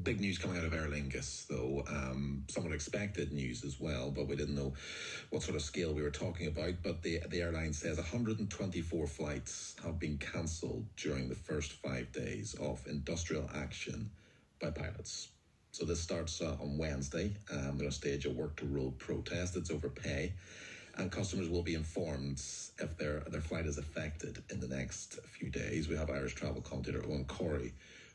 big news coming out of Aer Lingus, though. Somewhat expected news as well, but we didn't know what sort of scale we were talking about. But the airline says 124 flights have been cancelled during the first 5 days of industrial action by pilots. So this starts on Wednesday. They're going to stage a work-to-rule protest. It's over pay. And customers will be informed if their flight is affected in the next few days. We have Irish travel commentator Eoghan Corry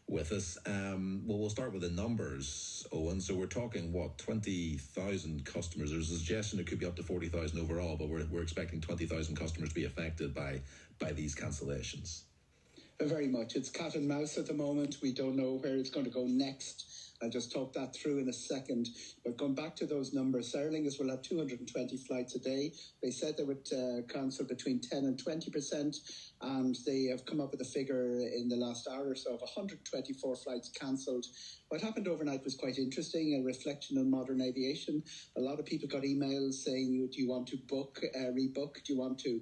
with us. We'll start with the numbers, Eoghan. So we're talking, 20,000 customers. There's a suggestion it could be up to 40,000 overall, but we're expecting 20,000 customers to be affected by these cancellations. Very much. It's cat and mouse at the moment. We don't know where it's going to go next. I'll just talk that through in a second. But going back to those numbers, Aer Lingus will have 220 flights a day. They said they would cancel between 10 and 20%, and they have come up with a figure in the last hour or so of 124 flights cancelled. What happened overnight was quite interesting, a reflection on modern aviation. A lot of people got emails saying, do you want to rebook? Do you want to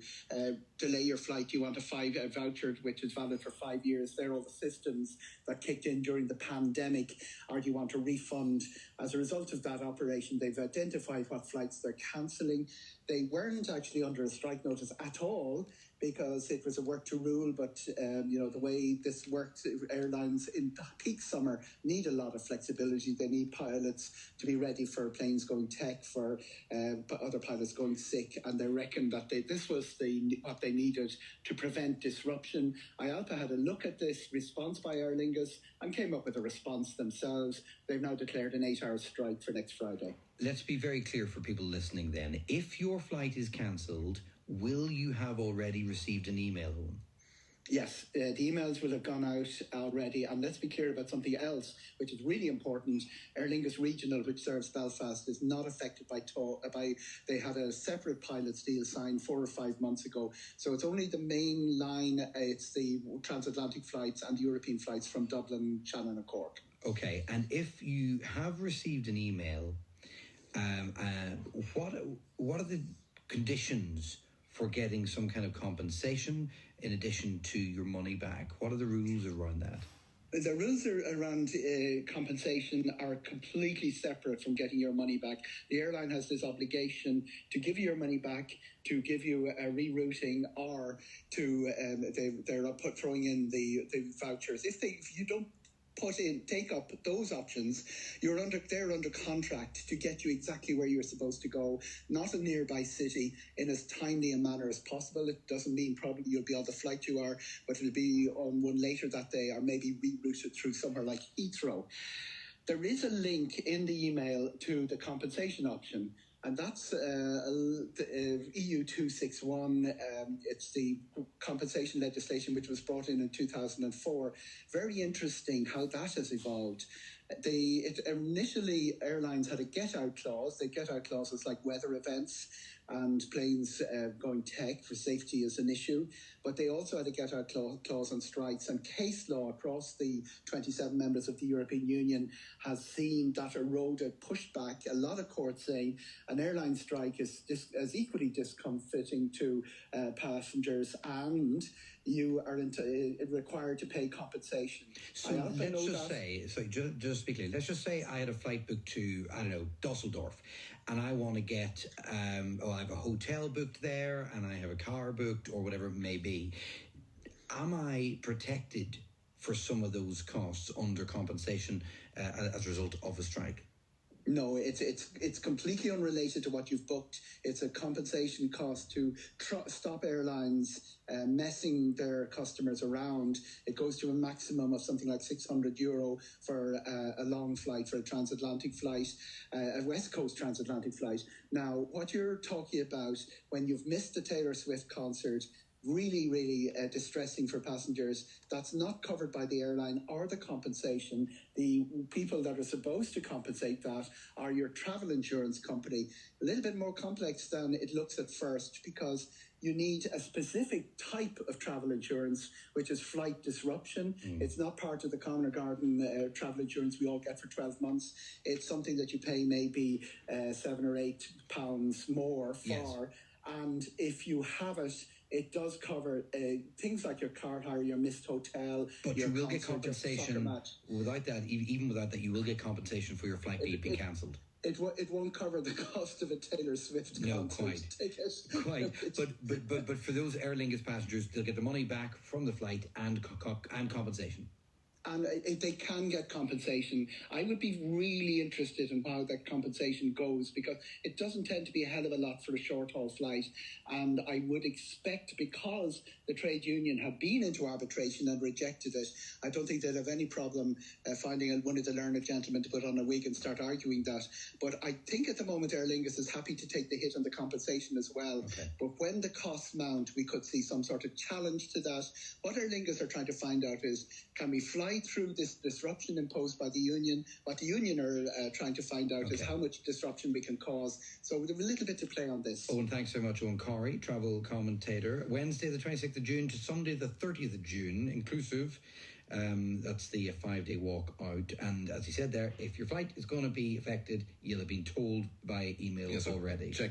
delay your flight? Do you want a voucher which is valid for 5 years? They're all the systems that kicked in during the pandemic. Or do you want a refund? As a result of that operation, they've identified what flights they're cancelling. They weren't actually under a strike notice at all, because it was a work to rule, but the way this works, airlines in peak summer need a lot of flexibility. They need pilots to be ready for planes going tech, for other pilots going sick, and they reckon that this was what they needed to prevent disruption. IALPA had a look at this response by Aer Lingus and came up with a response themselves. They've now declared an 8-hour strike for next Friday. Let's be very clear for people listening then. If your flight is cancelled, will you have already received an email home? Yes, the emails will have gone out already. And let's be clear about something else, which is really important. Aer Lingus Regional, which serves Belfast, is not affected by they had a separate pilots deal signed 4 or 5 months ago. So it's only the main line. It's the transatlantic flights and the European flights from Dublin, Shannon and Cork. Okay, and if you have received an email, what are the conditions for getting some kind of compensation in addition to your money back? What are the rules around that? The rules around compensation are completely separate from getting your money back. The airline has this obligation to give you your money back, to give you a rerouting, or to they're throwing in the vouchers. If you don't take up those options, they're under contract to get you exactly where you're supposed to go, not a nearby city, in as timely a manner as possible. It doesn't mean probably you'll be on the flight you are, but it'll be on one later that day, or maybe rerouted through somewhere like Heathrow. There is a link in the email to the compensation option, and that's EU 261. It's the compensation legislation which was brought in 2004. Very interesting how that has evolved. Initially, airlines had a get-out clause. They get-out clauses like weather events and planes going tech for safety is an issue. But they also had a get-out clause on strikes, and case law across the 27 members of the European Union has seen that eroded, pushed back. A lot of courts saying an airline strike is equally discomforting to passengers, and you are required to pay compensation. So just speak clearly, let's just say I had a flight booked to, Dusseldorf, and I want to get, I have a hotel booked there, and I have a car booked, or whatever it may be. Am I protected for some of those costs under compensation as a result of a strike? No, it's completely unrelated to what you've booked. It's a compensation cost to stop airlines messing their customers around. It goes to a maximum of something like €600 for a long flight, for a transatlantic flight, a West Coast transatlantic flight. Now, what you're talking about when you've missed the Taylor Swift concert, really, really distressing for passengers. That's not covered by the airline or the compensation. The people that are supposed to compensate that are your travel insurance company. A little bit more complex than it looks at first, because you need a specific type of travel insurance, which is flight disruption. It's not part of the Common or Garden travel insurance we all get for 12 months. It's something that you pay maybe £7 or £8 more for. Yes. And if you have it, it does cover things like your car hire, your missed hotel. But you will get compensation without that. Even without that, you will get compensation for your flight being cancelled. It won't cover the cost of a Taylor Swift concert ticket. Quite. But for those Aer Lingus passengers, they'll get the money back from the flight and compensation. And they can get compensation. I would be really interested in how that compensation goes, because it doesn't tend to be a hell of a lot for a short-haul flight. And I would expect, because the trade union have been into arbitration and rejected it, I don't think they'd have any problem finding one of the learned gentlemen to put on a wig and start arguing that. But I think at the moment Aer Lingus is happy to take the hit on the compensation as well. Okay. But when the costs mount, we could see some sort of challenge to that. What Aer Lingus are trying to find out is, can we fly through this disruption imposed by the union? What the union are trying to find out is how much disruption we can cause. So we have a little bit to play on this. Eoghan, thanks so much, Eoghan Corry, travel commentator. Wednesday the 26th of June to Sunday the 30th of June, inclusive. That's the 5-day walk out. And as he said there, if your flight is going to be affected, you'll have been told by email already. Check